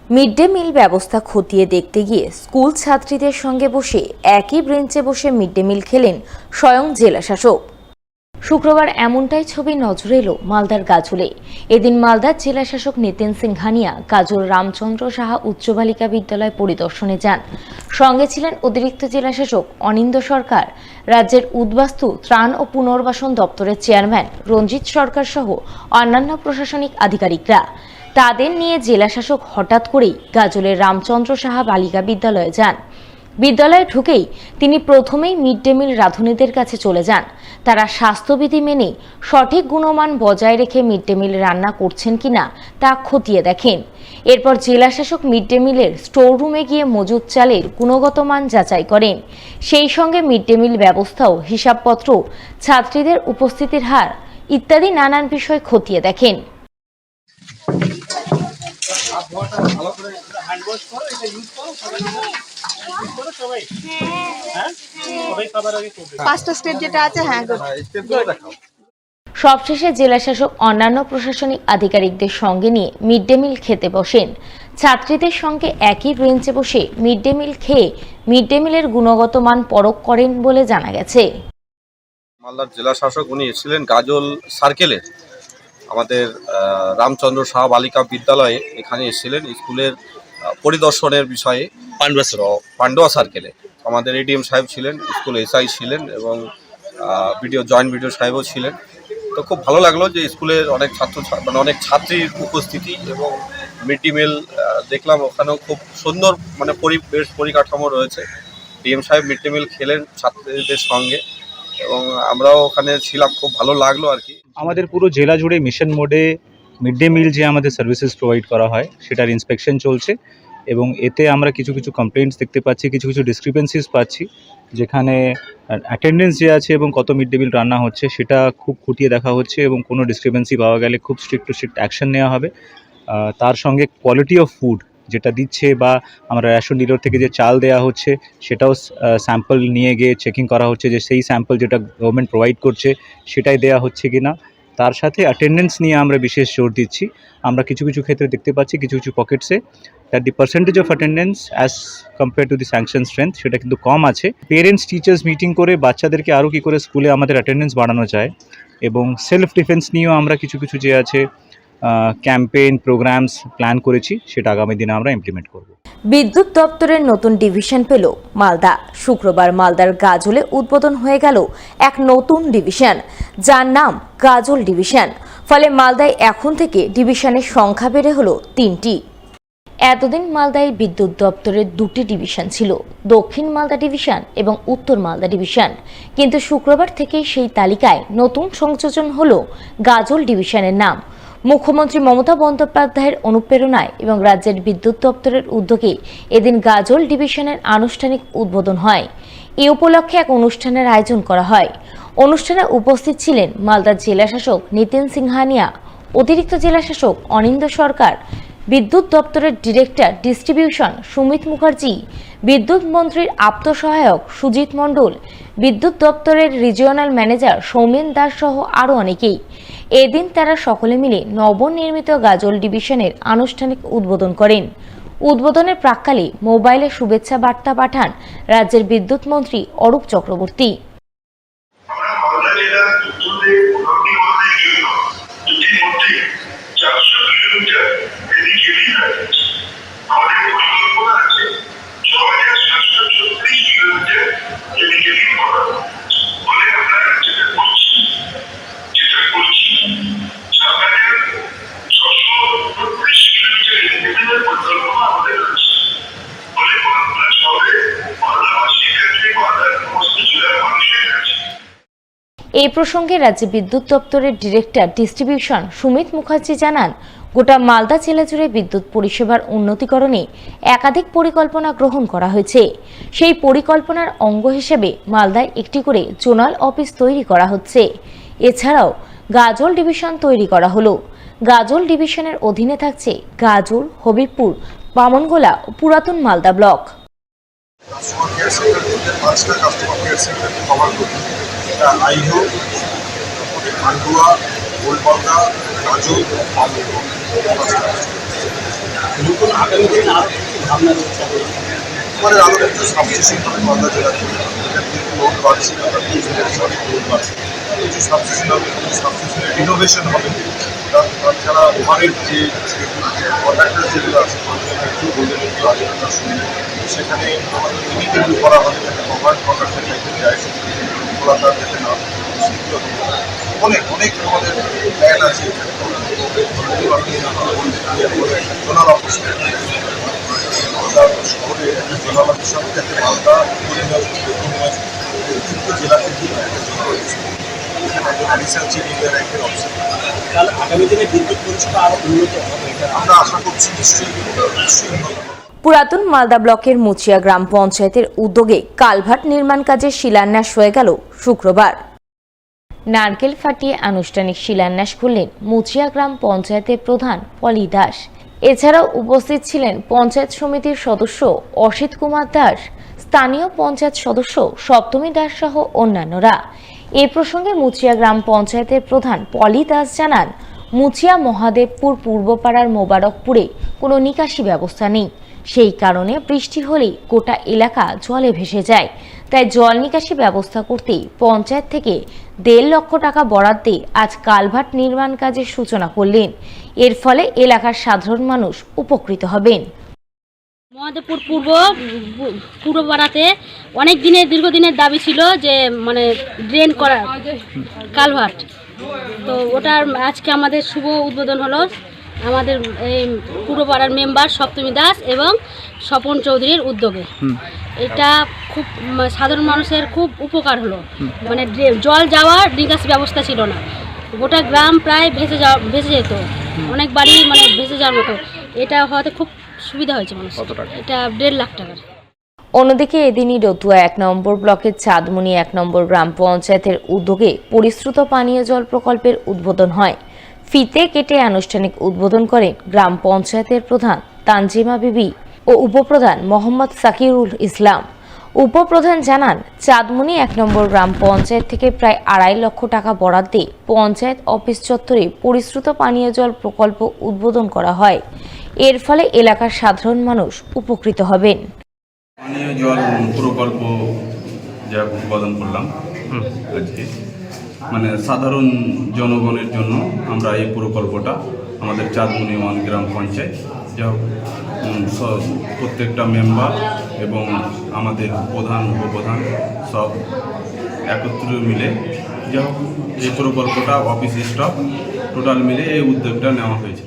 Mid day meal ব্যবস্থা খতিয়ে দেখতে গিয়ে স্কুল ছাত্রীদের সঙ্গে বসে একই বেঞ্চে বসে মিড ডে মিল খেলেন স্বয়ং জেলাশাসক। শুক্রবার এমনটাই ছবি নজরে এলো মালদার গাজলে। এদিন মালদার জেলাশাসক নিতিন সিংহানিয়া গাজল রামচন্দ্র সাহা উচ্চ বালিকা বিদ্যালয় পরিদর্শনে যান। সঙ্গে ছিলেন অতিরিক্ত জেলাশাসক অনিন্দ্য সরকার, রাজ্যের উদ্বাস্তু ত্রাণ ও পুনর্বাসন দপ্তরের চেয়ারম্যান রঞ্জিত সরকার সহ অন্যান্য প্রশাসনিক আধিকারিকরা। তাদের নিয়ে জেলাশাসক হঠাৎ করেই গাজলের রামচন্দ্র সাহা বালিকা বিদ্যালয়ে যান। বিদ্যালয়ে ঢুকেই তিনি প্রথমেই মিড ডে মিল রাঁধুনিদের কাছে চলে যান। তারা স্বাস্থ্যবিধি মেনে সঠিক গুণমান বজায় রেখে মিড ডে মিল রান্না করছেন কিনা তা খতিয়ে দেখেন। এরপর জেলাশাসক মিড ডে মিলের স্টোর রুমে গিয়ে মজুদ চালের গুণগত মান যাচাই করেন। সেই সঙ্গে মিড ডে মিল ব্যবস্থাও, হিসাবপত্র, ছাত্রীদের উপস্থিতির হার ইত্যাদি নানান বিষয় খতিয়ে দেখেন। সবশেষে জেলাশাসক অন্যান্য প্রশাসনিক আধিকারিকদের সঙ্গে নিয়ে মিড ডে মিল খেতে বসেন। ছাত্রীদের সঙ্গে একই বেঞ্চে বসে মিড ডে মিল খেয়ে মিড ডে মিলের গুণগত মান পরখ করেন বলে জানা গেছে। মালদার জেলাশাসক উনি এসেছিলেন গাজল সার্কেলের আমাদের রামচন্দ্র সাহা বালিকা বিদ্যালয়ে, এখানে এসেছিলেন স্কুলের পরিদর্শনের বিষয়ে। পান্ডুয়া সার্কেলে আমাদের এডিএম সাহেব ছিলেন, স্কুল এসআই ছিলেন এবং জয়েন্ট বিডিও সাহেবও ছিলেন। তো খুব ভালো লাগলো যে স্কুলের অনেক ছাত্রীর উপস্থিতি এবং মিড ডে মিল দেখলাম ওখানেও খুব সুন্দর পরিবেশ পরিকাঠামো রয়েছে। ডিএম সাহেব মিড ডে মিল খেলেন ছাত্রীদের সঙ্গে এবং আমরাও ওখানে ছিলাম, খুব ভালো লাগলো আর কি। আমাদের পুরো জেলা জুড়ে মিশন মোডে মিড ডে মিল যে আমাদের সার্ভিসেস প্রোভাইড করা হয় সেটার ইন্সপেকশন চলছে এবং এতে আমরা কিছু কমপ্লেন্টস দেখতে পাচ্ছি, কিছু ডিসক্রিপেন্সিস পাচ্ছি, যেখানে অ্যাটেন্ডেন্স যে আছে এবং কত মিড ডে মিল রান্না হচ্ছে সেটা খুব খুঁটিয়ে দেখা হচ্ছে এবং কোনো ডিসক্রিপেন্সি পাওয়া গেলে খুব স্ট্রিক্ট অ্যাকশন নেওয়া হবে। তার সঙ্গে কোয়ালিটি অফ ফুড যেটা দিচ্ছে বা আমরা রেশন ডিলার থেকে যে চাল দেওয়া হচ্ছে সেটাও স্যাম্পল নিয়ে গিয়ে চেকিং করা হচ্ছে যে সেই স্যাম্পল যেটা গভর্নমেন্ট প্রোভাইড করছে সেটাই দেওয়া হচ্ছে কি না। তার সাথে অ্যাটেন্ডেন্স নিয়ে আমরা বিশেষ জোর দিচ্ছি। আমরা কিছু ক্ষেত্রে দেখতে পাচ্ছি কিছু pockets that the percentage of attendance as compare to the sanction strength সেটা কিন্তু কম আছে। পেরেন্টস টিচার্স মিটিং করে বাচ্চাদেরকে আরও কী করে স্কুলে আমাদের অ্যাটেন্ডেন্স বাড়ানো যায় এবং সেলফ ডিফেন্স নিয়েও আমরা কিছু যে আছে ক্যাম্পেইন প্রোগ্রামস প্ল্যান করেছি, সেটা আগামী দিনে আমরা ইমপ্লিমেন্ট করব। বিদ্যুৎ দপ্তরের নতুন ডিভিশন পেল মালদা। শুক্রবার মালদার গাজলে উদ্বোধন হয়ে গেল এক নতুন ডিভিশন, যার নাম গাজল ডিভিশন। ফলে মালদায় এখন থেকে ডিভিশনের সংখ্যা বেড়ে হলো 3টি। এতদিন মালদায় বিদ্যুৎ দপ্তরের 2টি ডিভিশন ছিল, দক্ষিণ মালদা ডিভিশন এবং উত্তর মালদা ডিভিশন। কিন্তু শুক্রবার থেকে সেই তালিকায় নতুন সংযোজন হলো গাজল ডিভিশনের নাম। মুখ্যমন্ত্রী মমতা বন্দ্যোপাধ্যায়ের অনুপ্রেরণায় এবং রাজ্যের বিদ্যুৎ দপ্তরের উদ্যোগে এদিন গাজল ডিভিশনের আনুষ্ঠানিক উদ্বোধন হয়। এই উপলক্ষে এক অনুষ্ঠানের আয়োজন করা হয়। অনুষ্ঠানে উপস্থিত ছিলেন মালদার জেলাশাসক নিতিন সিংহানিয়া, অতিরিক্ত জেলাশাসক অনিন্দ্য সরকার, বিদ্যুৎ দপ্তরের ডিরেক্টর ডিস্ট্রিবিউশন সুমিত মুখার্জি, বিদ্যুৎ মন্ত্রীর আপ্ত সহায়ক সুজিত মণ্ডল, বিদ্যুৎ দপ্তরের রিজিওনাল ম্যানেজার সৌমেন দাস সহ আরও অনেকেই। এদিন তারা সকলে মিলে নবনির্মিত গাজল ডিভিশনের আনুষ্ঠানিক উদ্বোধন করেন। উদ্বোধনের প্রাক্কালে মোবাইলে শুভেচ্ছা বার্তা পাঠান রাজ্যের বিদ্যুৎ মন্ত্রী অরূপ চক্রবর্তী। এই প্রসঙ্গে রাজ্য বিদ্যুৎ দপ্তরের ডিরেক্টর ডিস্ট্রিবিউশন সুমিত মুখার্জি জানান, গোটা মালদা জেলা জুড়ে বিদ্যুৎ পরিষেবার উন্নতিকরণে একাধিক পরিকল্পনা গ্রহণ করা হয়েছে। সেই পরিকল্পনার অঙ্গ হিসেবে মালদায় একটি করে জোনাল অফিস তৈরি করা হচ্ছে। এছাড়াও গাজল ডিভিশন তৈরি করা হলো। গাজল ডিভিশনের অধীনে থাকছে গাজল, হবিবপুর, বামনগোলা ও পুরাতন মালদা ব্লক। আইহো, পান্ডুয়া, গোলপালদা, গাজল, নতুন আগামী দিনে আরও কিছু ভাবনা রয়েছে আমাদের আরও কিছু সাবস্টেশন হবে মালদা জেলাতে লোড বাড়ছে আমরা লোড বাড়ছে কিছু সাবস্টেশন হবে, কিছু সাবস্টেশনের রিনোভেশন হবে। তাছাড়া ওভারের যে কন্ট্রাক্টার যেগুলো আছে একটু বলতে একটু আগে সেখানে আমাদের ইনিটেবল করা হবে যাতে ওভার কন্ট্রাক্টার যাতে যায় খোলাতার যাতে না সেগুলো অনেক অনেক আমাদের প্ল্যান আছে জোনাল অফিস শহরে একটা জোনাল অফিস হবে যাতে মালদা জেলা থেকে একটা জোনাল অফিস রিসার্চ ইঞ্জিনিয়ার একটা অফিসার। তাহলে আগামী দিনে বিদ্যুৎ পরিষেবা আরও উন্নত হবে আমরা আশা করছি নিশ্চয়ই উন্নত হবে। পুরাতন মালদা ব্লকের মুচিয়া গ্রাম পঞ্চায়েতের উদ্যোগে কালভার্ট নির্মাণ কাজের শিলান্যাস হয়ে গেল শুক্রবার। নারকেল ফাটিয়ে আনুষ্ঠানিক শিলান্যাস করলেন মুচিয়া গ্রাম পঞ্চায়েতের প্রধান পলি দাস। এছাড়াও উপস্থিত ছিলেন পঞ্চায়েত সমিতির সদস্য অসিত কুমার দাস, স্থানীয় পঞ্চায়েত সদস্য সপ্তমী দাস সহ অন্যান্যরা। এ প্রসঙ্গে মুচিয়া গ্রাম পঞ্চায়েতের প্রধান পলি দাস জানান, মুচিয়া মহাদেবপুর পূর্বপাড়ার মোবারকপুরে কোনো নিকাশি ব্যবস্থা নেই। সেই কারণে বৃষ্টি হলেই গোটা এলাকা জলে ভেসে যায়। তাই জল নিকাশি ব্যবস্থা করতেই পঞ্চায়েত থেকে 1.5 লক্ষ টাকা বরাদ্দে আজ কালভার্ট নির্মাণ কাজের সূচনা করলেন। এর ফলে এলাকার সাধারণ মানুষ উপকৃত হবেন। মহাদেবপুর পূর্ব পাড়াতে অনেক দীর্ঘদিনের দাবি ছিল যে মানে ড্রেন করা কালভার্ট, তো ওটার আজকে আমাদের শুভ উদ্বোধন হলো আমাদের এই পূর্ব পাড়ার মেম্বার সপ্তমী দাস এবং স্বপন চৌধুরীর উদ্যোগে। এটা খুব সাধারণ মানুষের খুব উপকার হলো। মানে জল যাওয়ার নিকাশি ব্যবস্থা ছিল না, গোটা গ্রাম প্রায় ভেসে যেত, অনেক বাড়ি মানে ভেসে যাওয়ার মতো। এটা হওয়াতে খুব সুবিধা হয়েছে মানুষ। এটা 1.5 লাখ টাকার। অন্যদিকে এদিনই রতুয়া 1 নম্বর ব্লকের চাঁদমুনি 1 নম্বর গ্রাম পঞ্চায়েতের উদ্যোগে পরিশ্রুত পানীয় জল প্রকল্পের উদ্বোধন হয়। ফিতে কেটে আনুষ্ঠানিক উদ্বোধন করেন গ্রাম পঞ্চায়েতের প্রধান তানজিমা বিবি ও উপপ্রধান মোহাম্মদ সাকিরুল ইসলাম। উপপ্রধান জানান, চাঁদমুনি 1 নম্বর গ্রাম পঞ্চায়েত থেকে প্রায় 2.5 লক্ষ টাকা বরাদ্দে পঞ্চায়েত অফিস চত্বরে পরিশ্রুত পানীয় জল প্রকল্প উদ্বোধন করা হয়। এর ফলে এলাকার সাধারণ মানুষ উপকৃত হবেন। পানীয় জল প্রকল্প যা উদ্বোধন করলাম আজকে, মানে সাধারণ জনগণের জন্য আমরা এই প্রকল্পটা আমাদের চাঁদমুনি 1 গ্রাম পঞ্চায়েত যা প্রত্যেকটা মেম্বার এবং আমাদের প্রধান উপপ্রধান সব একত্র মিলে যা এই প্রকল্পটা অফিস স্টাফ টোটাল মিলে এই উদ্যোগটা নেওয়া হয়েছে।